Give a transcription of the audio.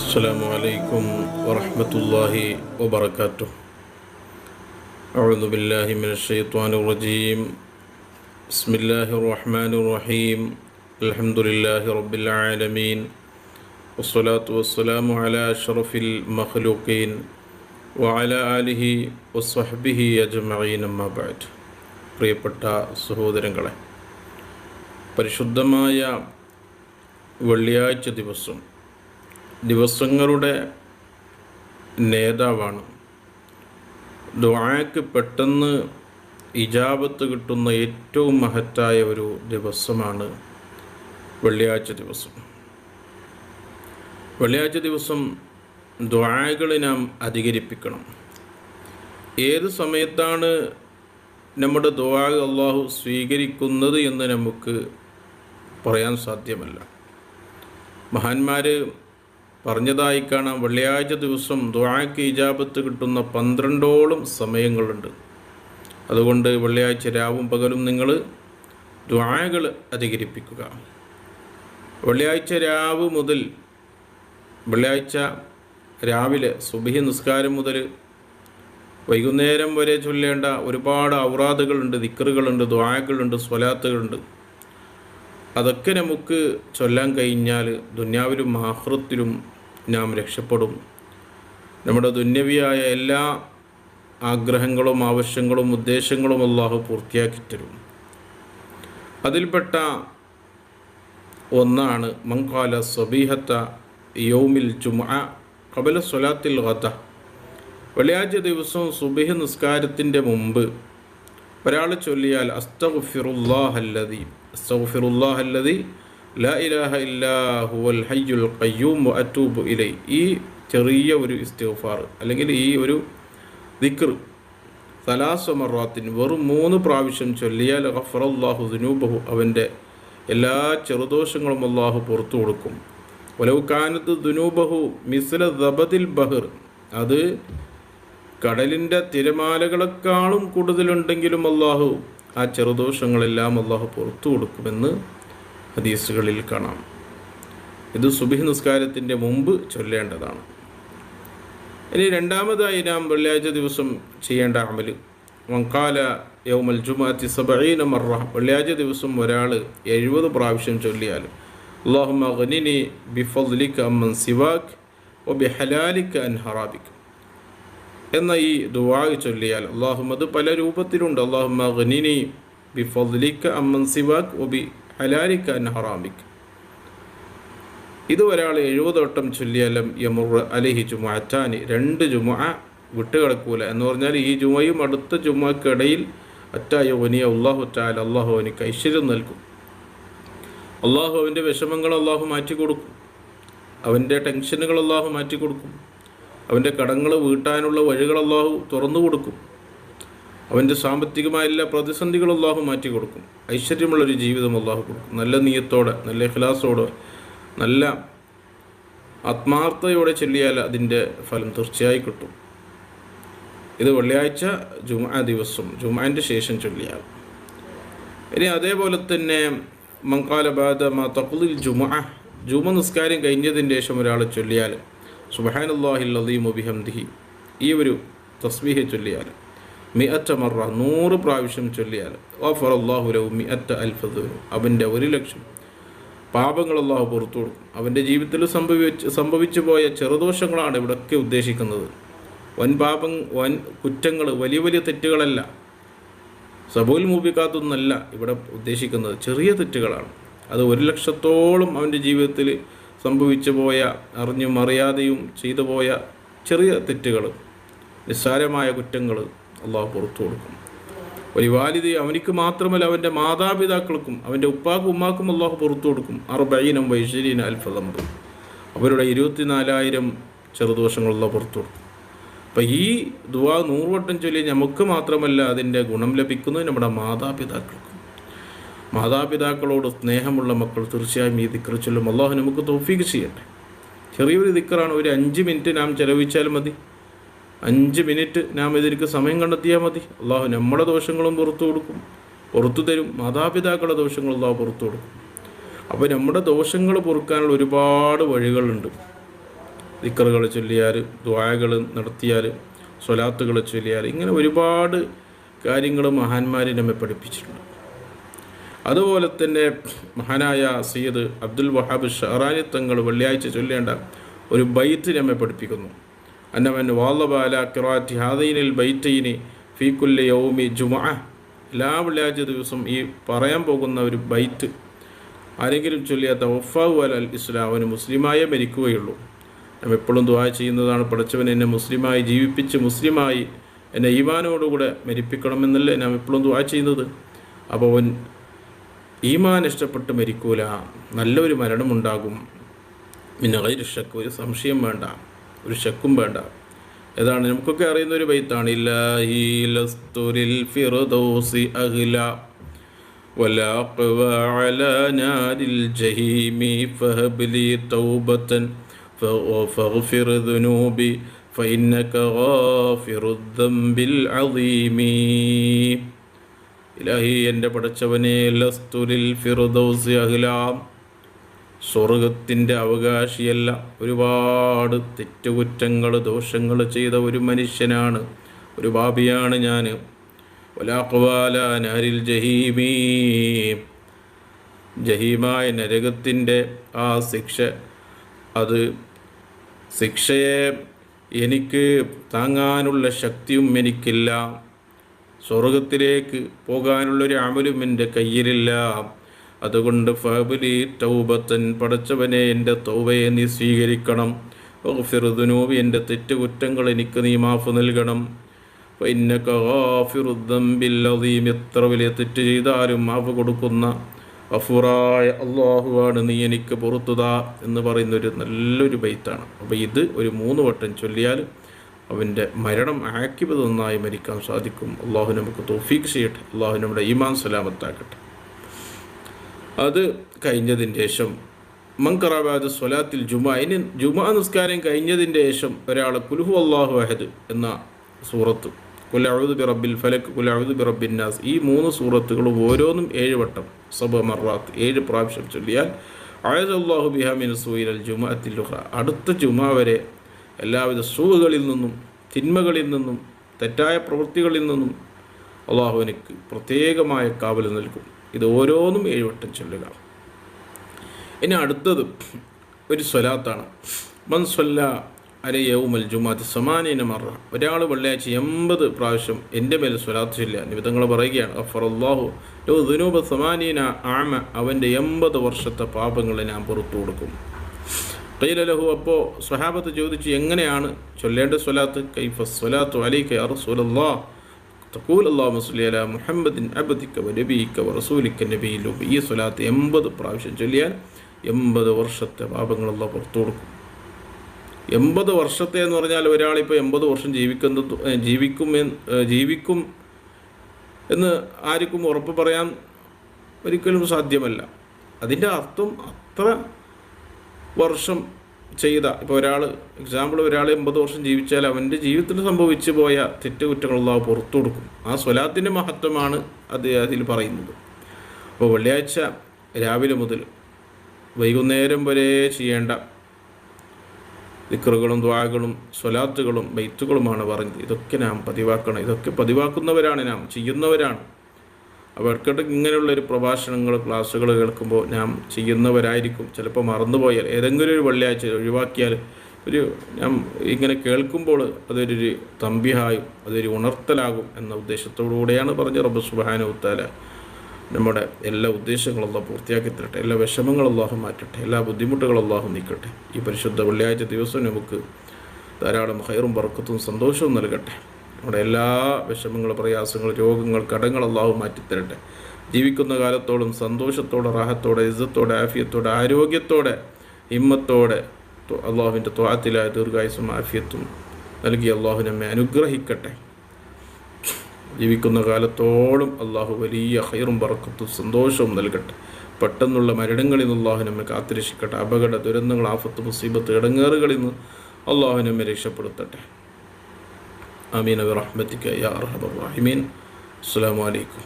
السلام عليكم ورحمة الله وبركاته. أعوذ بالله من الشيطان الرجيم. بسم الله الرحمن الرحيم. الحمد لله رب العالمين والصلاة والسلام على أشرف المخلوقين وعلى آله وصحبه أجمعين أما بعد. പ്രിയപ്പെട്ട സഹോദരങ്ങളെ, പരിശുദ്ധമായ വെള്ളിയാഴ്ച ദിവസങ്ങളുടെ നേതാവാണ്. ദുആക്ക് പെട്ടെന്ന് ഇജാബത്ത് കിട്ടുന്ന ഏറ്റവും മഹത്തായ ഒരു ദിവസമാണ് വെള്ളിയാഴ്ച ദിവസം. വെള്ളിയാഴ്ച ദിവസം ദുആകളെ നാം അധികരിപ്പിക്കണം. ഏത് സമയത്താണ് നമ്മുടെ ദുആ അല്ലാഹു സ്വീകരിക്കുന്നത് എന്ന് നമുക്ക് പറയാൻ സാധ്യമല്ല. മഹാന്മാർ പറഞ്ഞതായി കാണാം, വെള്ളിയാഴ്ച ദിവസം ദുആക്ക് ഇജാബത്ത് കിട്ടുന്ന 12ഓളം സമയങ്ങളുണ്ട്. അതുകൊണ്ട് വെള്ളിയാഴ്ച രാവും പകലും നിങ്ങൾ ദുആകൾ അധികരിപ്പിക്കുക. വെള്ളിയാഴ്ച രാവ് മുതൽ വെള്ളിയാഴ്ച രാവിലെ സുബ്ഹി നിസ്കാരം മുതൽ വൈകുന്നേരം വരെ ചൊല്ലേണ്ട ഒരുപാട് ഔറാദുകളുണ്ട്, ദിക്റുകളുണ്ട്, ദുആകളുണ്ട്, സ്വലാത്തുകളുണ്ട്. അതൊക്കെ നമുക്ക് ചൊല്ലാൻ കഴിഞ്ഞാൽ ദുന്യാവിലും ആഖിറത്തിലും നാം രക്ഷപ്പെടും. നമ്മുടെ ദുന്യവിയായ എല്ലാ ആഗ്രഹങ്ങളും ആവശ്യങ്ങളും ഉദ്ദേശങ്ങളും അല്ലാഹു പൂർത്തിയാക്കി തരും. അതിൽപ്പെട്ട ഒന്നാണ് മൻ ഖാല സബീഹത്ത യൗമിൽ ജുമുഅ ഖബല സ്വലാത്തിൽ ഗദ. വെള്ളിയാഴ്ച ദിവസം സുബ്ഹി നിസ്കാരത്തിൻ്റെ മുമ്പ് ഒരാൾ ചൊല്ലിയാൽ അസ്തഗ്ഫിറുല്ലാഹല്ലദീ ലാ ഇലാഹ ഇല്ലാ ഹുവൽ ഹയ്യുൽ ഖയ്യൂം വഅതൂബു ഇലൈഹി, ഈ ചെറിയ ഒരു ഇസ്തിഗ്ഫാർ അല്ലെങ്കിൽ ഈ ഒരു ദിക്ർ സലാസ മറാത്തിൻ വെറും 3 പ്രാവശ്യം ചൊല്ലിയാൽ ഗഫറല്ലാഹു ദുനൂബഹു, അവൻ്റെ എല്ലാ ചെറുദോഷങ്ങളും അല്ലാഹു പുറത്തു കൊടുക്കും. വലൗ കാനത്ത് ദുനൂബഹു മിസ്ല ദബദിൽ ബഹർ, അത് കടലിൻ്റെ തിരമാലകളെക്കാളും കൂടുതലുണ്ടെങ്കിലും അല്ലാഹു ആ ചെറുദോഷങ്ങളെല്ലാം അല്ലാഹു പുറത്തു കൊടുക്കുമെന്ന് ഹദീസുകളിൽ കാണാം. ഇത് സുബ്ഹി നിസ്കാരത്തിൻ്റെ മുമ്പ് ചൊല്ലേണ്ടതാണ്. ഇനി രണ്ടാമതായി നാം വെള്ളിയാഴ്ച ദിവസം ചെയ്യേണ്ട അമൽ വഖാല യൗമൽ ജുമുഅത്തി 70 മറ. വെള്ളിയാഴ്ച ദിവസം ഒരാൾ 70 പ്രാവശ്യം ചൊല്ലിയാൽ അല്ലാഹുമ്മ ഗനിനി ബിഫദ്ലിക അമ്മൻ സിവാക് വബിഹലാലിക അൻ ഹറാബിക എന്ന ഈ ദുആ ചൊല്ലിയാൽ അല്ലാഹുമ്മ, അത് പല രൂപത്തിലുണ്ട്, അല്ലാഹുമ്മ ഗനിനി ബിഫദ്ലിക അമ്മൻ സിവാക് വബിഹലാലിക അൻ ഹറാമിക. ഇത് ഒരാൾ 70 വട്ടം ചൊല്ലിയാലും യമുർ അലൈഹി ജുമുഅത്താനി, 2 ജുമുഅ വിട്ടുകിടക്കൂല. എന്ന് പറഞ്ഞാൽ ഈ ജുമയും അടുത്ത ജുമുഅക്കിടയിൽ അറ്റായവനിയ അല്ലാഹു തആല, അല്ലാഹു അവനിക്ക് ഐശ്വര്യം നൽകും. അല്ലാഹു അവൻ്റെ വിഷമങ്ങൾ അല്ലാഹു മാറ്റിക്കൊടുക്കും, അവൻ്റെ ടെൻഷനുകൾ അല്ലാഹു മാറ്റിക്കൊടുക്കും, അവൻ്റെ കടങ്ങൾ വീട്ടാനുള്ള വഴികൾ അല്ലാഹു തുറന്നു കൊടുക്കും, അവൻ്റെ സാമ്പത്തികമായ എല്ലാ പ്രതിസന്ധികളും അല്ലാഹു മാറ്റി കൊടുക്കും, ഐശ്വര്യമുള്ളൊരു ജീവിതം അല്ലാഹു കൊടുക്കും. നല്ല നിയ്യത്തോടെ, നല്ല ഇഖ്ലാസോടെ, നല്ല ആത്മാർത്ഥതയോടെ ചൊല്ലിയാൽ അതിൻ്റെ ഫലം തീർച്ചയായി കിട്ടും. ഇത് വെള്ളിയാഴ്ച ജുമുഅ ദിവസം ജുമുഅൻ്റെ ശേഷം ചൊല്ലിയാൽ. ഇനി അതേപോലെ തന്നെ മൻ ഖാല ബഅദ മാ തഖ്ദിൽ ജുമുഅ, ജുമുഅ നിസ്കാരം കഴിഞ്ഞതിന് ശേഷം ഒരാൾ ചൊല്ലിയാൽ സുബ്ഹാനല്ലാഹിൽ അദീം വബിഹംദിഹി, ഈ ഒരു തസ്ബീഹ് ചൊല്ലിയാൽ 100 മറ 100 പ്രാവശ്യം ചൊല്ലിയാൽ ഗഫറല്ലാഹു ലഹു 100,000 ദുനൂബ്, അവൻ്റെ 1,00,000 പാപങ്ങൾ അല്ലാഹു പുറത്തു കൊടുക്കും. അവൻ്റെ ജീവിതത്തിൽ സംഭവിച്ചു പോയ ചെറുദോഷങ്ങളാണ് ഇവിടെയൊക്കെ ഉദ്ദേശിക്കുന്നത്. വൻ കുറ്റങ്ങൾ, വലിയ വലിയ തെറ്റുകളല്ല, സബൂൽ മൂബിക്കാത്തൊന്നല്ല ഇവിടെ ഉദ്ദേശിക്കുന്നത്, ചെറിയ തെറ്റുകളാണ്. അത് 1,00,000 അവൻ്റെ ജീവിതത്തിൽ സംഭവിച്ചു പോയ, അറിഞ്ഞും അറിയാതെയും ചെയ്തു പോയ ചെറിയ തെറ്റുകൾ, നിസ്സാരമായ കുറ്റങ്ങൾ അല്ലാഹു പുറത്തു കൊടുക്കും. ഒരു വാലിദി, അവനിക്ക് മാത്രമല്ല അവൻ്റെ മാതാപിതാക്കൾക്കും അവൻ്റെ ഉപ്പാക്കും ഉമ്മാക്കും അല്ലാഹു പുറത്തു കൊടുക്കും. 40,000 ദംബ്, അവരുടെ 24,000 ചെറുദോഷങ്ങൾ അല്ലാഹു പുറത്തു കൊടുക്കും. അപ്പം ഈ ദുആ 100 വട്ടം ചൊല്ലി നമുക്ക് മാത്രമല്ല അതിൻ്റെ ഗുണം ലഭിക്കുന്നത് നമ്മുടെ മാതാപിതാക്കൾക്കും. മാതാപിതാക്കളോട് സ്നേഹമുള്ള മക്കൾ തീർച്ചയായും ഈ ദിക്ർ ചൊല്ലും. അല്ലാഹു നമുക്ക് തൗഫീഖ് ചെയ്യട്ടെ. ചെറിയൊരു ദിക്റാണ്, ഒരു 5 മിനിറ്റ് നാം ചെലവഴിച്ചാൽ മതി. 5 മിനിറ്റ് നാം ഇതിലേക്ക് സമയം കണ്ടെത്തിയാൽ മതി. അല്ലാഹു നമ്മുടെ ദോഷങ്ങളും പുറത്തു തരും, മാതാപിതാക്കളുടെ ദോഷങ്ങൾ അല്ലാഹു പുറത്തു കൊടുക്കും. അപ്പോൾ നമ്മുടെ ദോഷങ്ങൾ പൊറുക്കാനുള്ള ഒരുപാട് വഴികളുണ്ട്. ദിക്റുകൾ ചൊല്ലിയാൽ, ദുആകൾ നടത്തിയാൽ, സ്വലാത്തുകൾ ചൊല്ലിയാൽ, ഇങ്ങനെ ഒരുപാട് കാര്യങ്ങൾ മഹാന്മാർ നമ്മെ പഠിപ്പിച്ചിട്ടുണ്ട്. അതുപോലെ തന്നെ മഹാനായ സയ്യിദ് അബ്ദുൽ വഹാബ് ഷഹറാനി തങ്ങൾ വെള്ളിയാഴ്ച ചൊല്ലേണ്ട ഒരു ബൈത്ത് നമ്മെ പഠിപ്പിക്കുന്നു. അന്നമൻ വാളബ അലാ ഖിറാഅത്തി ഹാദൈനിൽ ബൈത്തൈനി ഫീ കുല്ലി യൗമി ജുമുഅ. എല്ലാ വെള്ളിയാഴ്ച ദിവസം ഈ പറയാൻ പോകുന്ന ഒരു ബൈത്ത് ആരെങ്കിലും ചൊല്ലിയാൽ തവഫാഹു അലൽ ഇസ്ലാം, അവന് മുസ്ലിമായി മരിക്കുകയുള്ളൂ. നാം എപ്പോഴും ദുആ ചെയ്യുന്നതാണ്, പഠിച്ചവൻ എന്നെ മുസ്ലിമായി ജീവിപ്പിച്ച് മുസ്ലിമായി എന്നെ ഈമാനോടുകൂടെ മരിപ്പിക്കണമെന്നല്ലേ നാം എപ്പോഴും ദുആ ചെയ്യുന്നത്. അപ്പോൾ അവൻ ഈമാൻ ഇഷ്ടപ്പെട്ട് മരിക്കൂല, നല്ലൊരു മരണമുണ്ടാകും. പിന്നെ ഗൈറു ശക്ക്, ഒരു സംശയം വേണ്ട, ഒരു ശക്കും വേണ്ട. ഏതാണ് നമുക്കൊക്കെ അറിയുന്ന ഒരു ബൈത്താണ്. ഇല്ലാഹി ലസ്തു ലിൽ ഫിർദൗസി അഹ്ല വലാ ഖവ അലാ നാരിൽ ജഹീമി ഫഹബ് ലി തൗബതൻ ഫഗ്ഫിർ ദുനൂബി ഫഇന്നക ഗാഫിറുദ് ദംബിൽ അളീമി. ഇലാഹി, എൻ്റെ പടച്ചവനെ, ലസ്തു ലിൽ ഫിർദൗസി അഹ്ല, സ്വർഗത്തിൻ്റെ അവകാശിയല്ല. ഒരുപാട് തെറ്റുകുറ്റങ്ങൾ ദോഷങ്ങൾ ചെയ്ത ഒരു മനുഷ്യനാണ്, ഒരു പാപിയാണ് ഞാൻ. വലാഖ്വാല നാരിൽ ജഹീമീ, ജഹീമായ നരകത്തിൻ്റെ ആ ശിക്ഷയെ എനിക്ക് താങ്ങാനുള്ള ശക്തിയും എനിക്കില്ല. സ്വർഗത്തിലേക്ക് പോകാനുള്ളൊരു അമലും എൻ്റെ കയ്യിലില്ല. അതുകൊണ്ട് ഫഅബ്ലി തൗബത്തൻ, പടച്ചവനെ എൻ്റെ തൗബയെ നീ സ്വീകരിക്കണം. വഗ്ഫിർ ദുനൂബി, എൻ്റെ തെറ്റുകുറ്റങ്ങൾ എനിക്ക് നീ മാഫ് നൽകണം. ഫഇന്നക ഗാഫിറുദ് ദംബിൽ അളീം, എത്ര വലിയ തെറ്റ് ചെയ്താലും മാഫ് കൊടുക്കുന്ന ഗഫൂറായ അല്ലാഹുവാണ്, നീ എനിക്ക് പുറത്തുതാ എന്ന് പറയുന്നൊരു നല്ലൊരു ബൈത്താണ്. അപ്പോൾ ഇത് ഒരു 3 വട്ടം ചൊല്ലിയാൽ അവൻ്റെ മരണം ആക്കിബ് നന്നായി മരിക്കാൻ സാധിക്കും. അള്ളാഹു നമുക്ക് തൗഫീഖ് ചെയ്യട്ടെ. അള്ളാഹു നമ്മുടെ ഈമാൻ സലാമത്താക്കട്ടെ. അത് കഴിഞ്ഞതിന് ശേഷം മൻഖറബാദ് സ്വലാത്തിൽ ജുമാ, ഇനി ജുമാ നിസ്കാരം കഴിഞ്ഞതിൻ്റെ ശേഷം ഒരാൾ കുൽഹു അല്ലാഹു അഹദ് എന്ന സൂറത്ത്, ഖുൽ അഊദു ബി റബ്ബിൽ ഫലക്, ഖുൽ അഊദു ബി റബ്ബിൻ നാസ്, ഈ 3 സൂറത്തുകളും ഓരോന്നും 7 വട്ടം 7 മർറാത്ത് 7 പ്രാവശ്യം ചൊല്ലിയാൽ അഅദല്ലാഹു ബിഹാ മിൻ സൂഇൽ ജുമുഅത്തിൽ ഉഖ്റ, അടുത്ത ജുമാ വരെ എല്ലാവിധ സൂകളിൽ നിന്നും, തിന്മകളിൽ നിന്നും, തെറ്റായ പ്രവൃത്തികളിൽ നിന്നും അള്ളാഹു എനിക്ക് പ്രത്യേകമായ കാവൽ നൽകും. ഇത് ഓരോന്നും 7 വട്ടം ചൊല്ലുക. ഇനി അടുത്തത് ഒരു സ്വലാത്താണ്. മൻ സ്വല്ല അലൈ യൗമൽ ജുമുഅത്തി 80 മറ, ഒരാൾ വെള്ളിയാഴ്ച 80 പ്രാവശ്യം എൻ്റെ മേൽ സ്വലാത്ത് ചൊല്ലുക. നിമിതങ്ങൾ പറയുകയാണ്, ഗഫറല്ലാഹു ലഹു ദുനൂബ 80 ആമ, അവൻ്റെ 80 വർഷത്തെ പാപങ്ങളെ ഞാൻ പുറത്തു കൊടുക്കും. ഖീല ലഹു, അപ്പോൾ സ്വഹാബത്ത് ചോദിച്ചു, എങ്ങനെയാണ് ചൊല്ലേണ്ട സ്വലാത്ത്? കൈഫ സ്വലാത്തു അലൈക യാ റസൂലല്ലാഹ് തഖൂൽ അല്ലാഹുമ്മ സ്വല്ലി അലാ മുഹമ്മദിൻ അബ്ദിക വ നബിയിക വ റസൂലിക നബിയിൽ ഉമ്മി. ഈ സ്വലാത്ത് 80 പ്രാവശ്യം ചൊല്ലിയാൽ 80 വർഷത്തെ പാപങ്ങൾ അല്ലാഹു പുറത്തു കൊടുക്കും. 80 വർഷത്തെ എന്ന് പറഞ്ഞാൽ ഒരാളിപ്പോൾ 80 വർഷം ജീവിക്കും എന്ന് ആർക്കും ഉറപ്പ് പറയാൻ ഒരിക്കലും സാധ്യമല്ല. അതിൻ്റെ അർത്ഥം അത്ര വർഷം ചെയ്ത, ഇപ്പോൾ ഒരാൾ എക്സാമ്പിൾ, ഒരാൾ 80 വർഷം ജീവിച്ചാൽ അവൻ്റെ ജീവിതത്തിൽ സംഭവിച്ചു പോയ തെറ്റുകുറ്റങ്ങൾ അല്ലാഹു പുറത്തു കൊടുക്കും. ആ സ്വലാത്തിൻ്റെ മഹത്വമാണ് അതിൽ പറയുന്നത്. അപ്പോൾ വെള്ളിയാഴ്ച രാവിലെ മുതൽ വൈകുന്നേരം വരെ ചെയ്യേണ്ട ദിക്റുകളും ദുആകളും സ്വലാത്തുകളും ബൈത്തുകളുമാണ് പറഞ്ഞത്. ഇതൊക്കെ നാം പതിവാക്കണം. ഇതൊക്കെ പതിവാക്കുന്നവരാണ്, നാം ചെയ്യുന്നവരാണ്. അപ്പോൾ ഇടയ്ക്കിടയ്ക്ക് ഇങ്ങനെയുള്ളൊരു പ്രഭാഷണങ്ങൾ, ക്ലാസ്സുകൾ കേൾക്കുമ്പോൾ നാം ചെയ്യുന്നവരായിരിക്കും. ചിലപ്പോൾ മറന്നുപോയാൽ, ഏതെങ്കിലും ഒരു വെള്ളിയാഴ്ച ഒഴിവാക്കിയാൽ, നാം ഇങ്ങനെ കേൾക്കുമ്പോൾ അതൊരു തമ്പിഹായും അതൊരു ഉണർത്തലാകും എന്ന ഉദ്ദേശത്തോടുകൂടെയാണ് പറഞ്ഞ റബ്ബ് സുബ്ഹാനഹു വ തആല നമ്മുടെ എല്ലാ ഉദ്ദേശങ്ങളും അല്ലാഹു പൂർത്തിയാക്കി തരട്ടെ. എല്ലാ വിഷമങ്ങളും അല്ലാഹു മാറ്റട്ടെ. എല്ലാ ബുദ്ധിമുട്ടുകളും അല്ലാഹു നീക്കട്ടെ. ഈ പരിശുദ്ധ വെള്ളിയാഴ്ച ദിവസം നമുക്ക് ധാരാളം ഖൈറും ബർക്കത്തും സന്തോഷവും നൽകട്ടെ. നമ്മുടെ എല്ലാ വിഷമങ്ങൾ, പ്രയാസങ്ങൾ, രോഗങ്ങൾ, കടങ്ങൾ അല്ലാഹു മാറ്റിത്തരട്ടെ. ജീവിക്കുന്ന കാലത്തോളം സന്തോഷത്തോടെ, റാഹത്തോടെ, ഇസ്സത്തോടെ, ആഫിയത്തോടെ, ആരോഗ്യത്തോടെ, ഹിമ്മത്തോടെ അള്ളാഹുവിൻ്റെ ത്വാഅത്തിലായ ദീർഘായുസ്സും ആഫിയത്തും നൽകി അള്ളാഹു നമ്മെ അനുഗ്രഹിക്കട്ടെ. ജീവിക്കുന്ന കാലത്തോളം അള്ളാഹു വലിയ ഖൈറും ബർക്കത്തും സന്തോഷവും നൽകട്ടെ. പെട്ടെന്നുള്ള മരണങ്ങളിൽ നിന്ന് അള്ളാഹു നമ്മെ കാത്തുരക്ഷിക്കട്ടെ. അപകട, ദുരന്തങ്ങൾ, ആഫത്ത്, മുസീബത്ത്, ഇടങ്ങേറുകളിൽ നിന്ന് അള്ളാഹു നമ്മെ രക്ഷപ്പെടുത്തട്ടെ. ആമീൻ ബിറഹ്മതിക യാ അർഹമർ റഹീമീൻ. അസ്സലാമു അലൈക്കും.